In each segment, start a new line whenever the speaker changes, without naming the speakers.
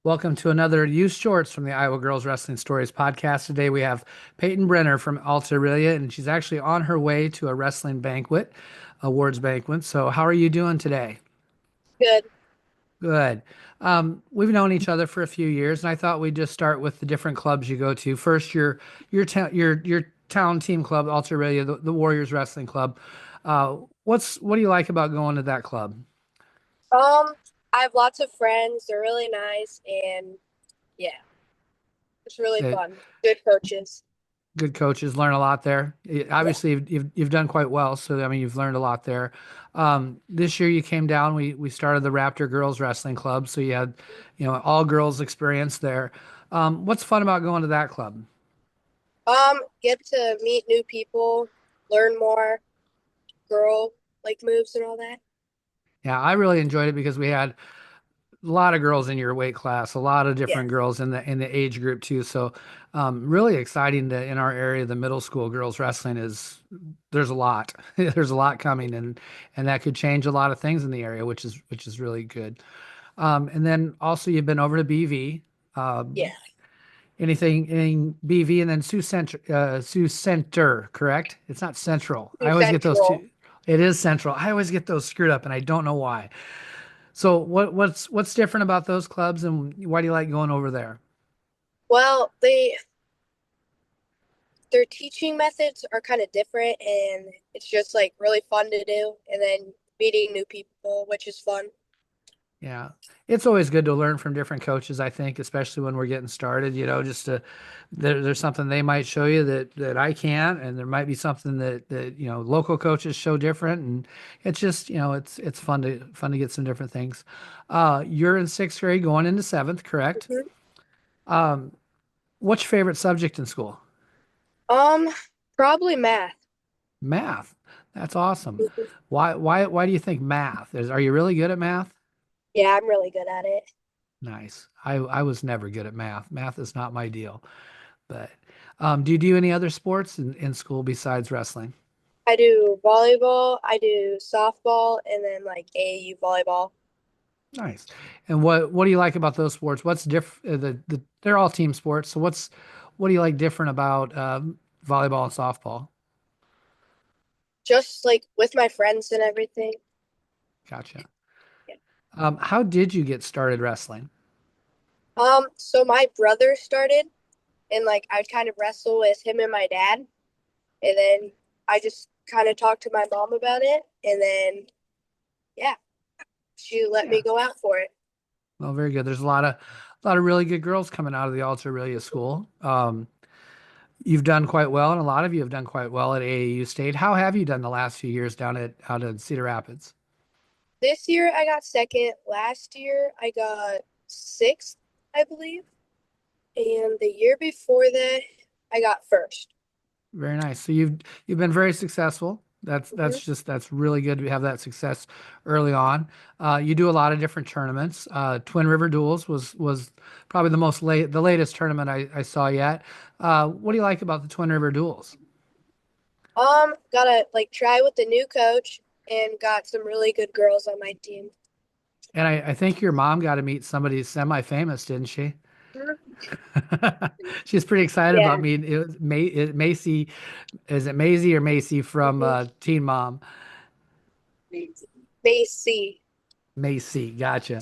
Welcome to another Youth Shorts from the Iowa Girls Wrestling Stories podcast. Today we have Paytyn Brenner from Alta Aurelia, and she's actually on her way to a wrestling banquet, awards banquet. So, how are you doing today?
Good.
Good. We've known each other for a few years, and I thought we'd just start with the different clubs you go to. First, your town team club, Alta Aurelia, the Warriors Wrestling Club. What do you like about going to that club?
Um, I have lots of friends. They're really nice, and yeah, it's really fun. Good coaches.
Good coaches, learn a lot there.
Yeah.
Obviously, you've done quite well, so I mean, you've learned a lot there. This year you came down. We started the Raptor Girls Wrestling Club, so you had, all girls experience there. What's fun about going to that club?
Get to meet new people, learn more girl like moves and all that.
Yeah, I really enjoyed it because we had a lot of girls in your weight class, a lot of
Yeah.
different girls in the age group too. So, really exciting to in our area, the middle school girls wrestling is there's a lot, there's a lot coming, and that could change a lot of things in the area, which is really good. And then also you've been over to BV.
Yeah.
Anything BV and then Sioux Center, correct? It's not Central. I
Too
always get those
central.
two. It is Central. I always get those screwed up, and I don't know why. So what's different about those clubs, and why do you like going over there?
Well, their teaching methods are kind of different, and it's just like really fun to do. And then meeting new people, which is fun.
Yeah, it's always good to learn from different coaches, I think, especially when we're getting started, just to there's something they might show you that I can't, and there might be something that local coaches show different, and it's just, it's fun to get some different things. You're in sixth grade going into seventh, correct?
Mhm.
Um, what's your favorite subject in school?
Um, Probably math.
Math. That's awesome. Why do you think math? Are you really good at math?
Yeah, I'm really good at it.
Nice. I was never good at math. Math is not my deal. But do you do any other sports in school besides wrestling?
I do volleyball, I do softball, and then like AAU volleyball.
Nice. And what do you like about those sports? What's they're all team sports. So what do you like different about volleyball and softball?
Just like with my friends and everything.
Gotcha.
Yeah.
How did you get started wrestling?
So my brother started, and like I'd kind of wrestle with him and my dad, and then I just kind of talked to my mom about it, and then yeah, she let
Yeah.
me go out for it.
Well, very good. There's a lot of really good girls coming out of the Alta Aurelia school. You've done quite well, and a lot of you have done quite well at AAU State. How have you done the last few years down at out in Cedar Rapids?
This year I got second. Last year I got sixth, I believe, and the year before that I got first.
Very nice. So you've been very successful.
Mhm.
That's really good to have that success early on. You do a lot of different tournaments. Twin River Duels was probably the latest tournament I saw yet. What do you like about the Twin River Duels?
Gotta like try with the new coach and got some really good girls on my team.
And I think your mom got to meet somebody semi-famous, didn't she?
Mhm.
She's pretty excited about
Yeah.
meeting Macy. Is it Maisie or Macy from
Mhm.
Teen Mom?
Macy.
Macy, gotcha.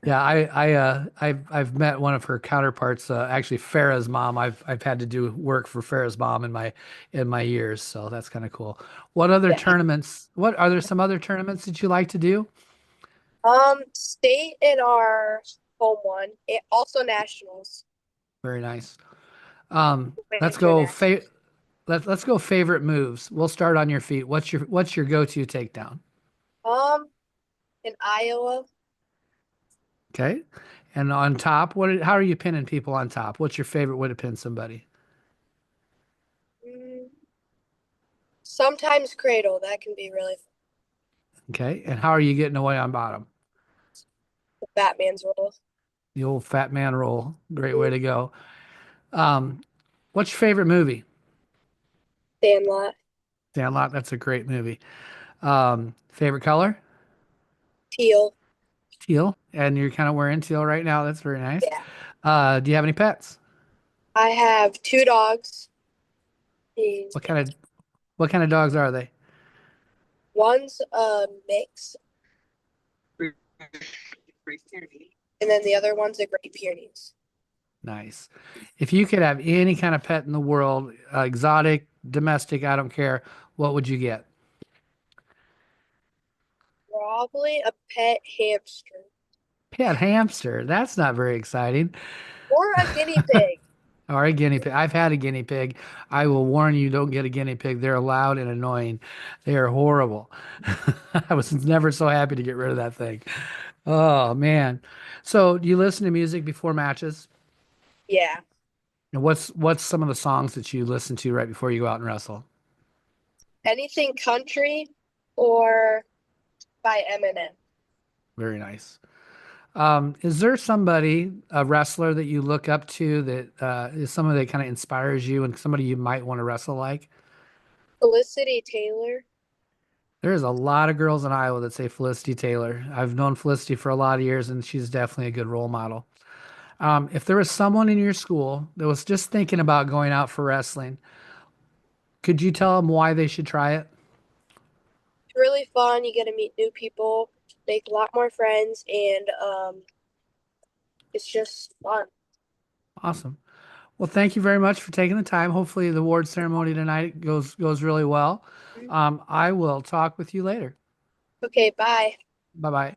Yeah, I've met one of her counterparts, actually Farah's mom. I've had to do work for Farah's mom in my years, so that's kind of cool. What other
Yeah.
tournaments? What are there some other tournaments that you like to do?
State in our home one. It also nationals.
Very nice. Let's go
International.
let's go favorite moves. We'll start on your feet. What's your go-to takedown?
Um, in Iowa.
Okay. And on top, how are you pinning people on top? What's your favorite way to pin somebody?
Mm, Sometimes cradle. That can be really fun.
Okay. And how are you getting away on bottom?
The Batman's role.
The old fat man roll. Great way
Mhm.
to go. Um, what's your favorite movie?
Sandlot.
Sandlot. That's a great movie. Favorite color?
Teal.
Teal. And you're kind of wearing teal right now. That's very nice.
Yeah.
Do you have any pets?
I have two dogs.
What kind of what kind of dogs are they?
One's a mix, and then the other one's a Great Pyrenees.
Nice. If you could have any kind of pet in the world, exotic, domestic, I don't care, what would you get?
Probably a pet hamster
Pet hamster. That's not very exciting.
or a guinea pig.
Or a guinea pig. I've had a guinea pig. I will warn you, don't get a guinea pig. They're loud and annoying. They are horrible. I was never so happy to get rid of that thing. Oh man. So do you listen to music before matches?
Yeah.
And what's some of the songs that you listen to right before you go out and wrestle?
Anything country or by Eminem.
Very nice. Is there somebody, a wrestler that you look up to that is somebody that kind of inspires you and somebody you might want to wrestle like?
Felicity Taylor.
There's a lot of girls in Iowa that say Felicity Taylor. I've known Felicity for a lot of years, and she's definitely a good role model. If there was someone in your school that was just thinking about going out for wrestling, could you tell them why they should try it?
It's really fun. You get to meet new people, make a lot more friends, and it's just fun.
Awesome. Well, thank you very much for taking the time. Hopefully, the award ceremony tonight goes really well. I will talk with you later.
Okay, bye.
Bye bye.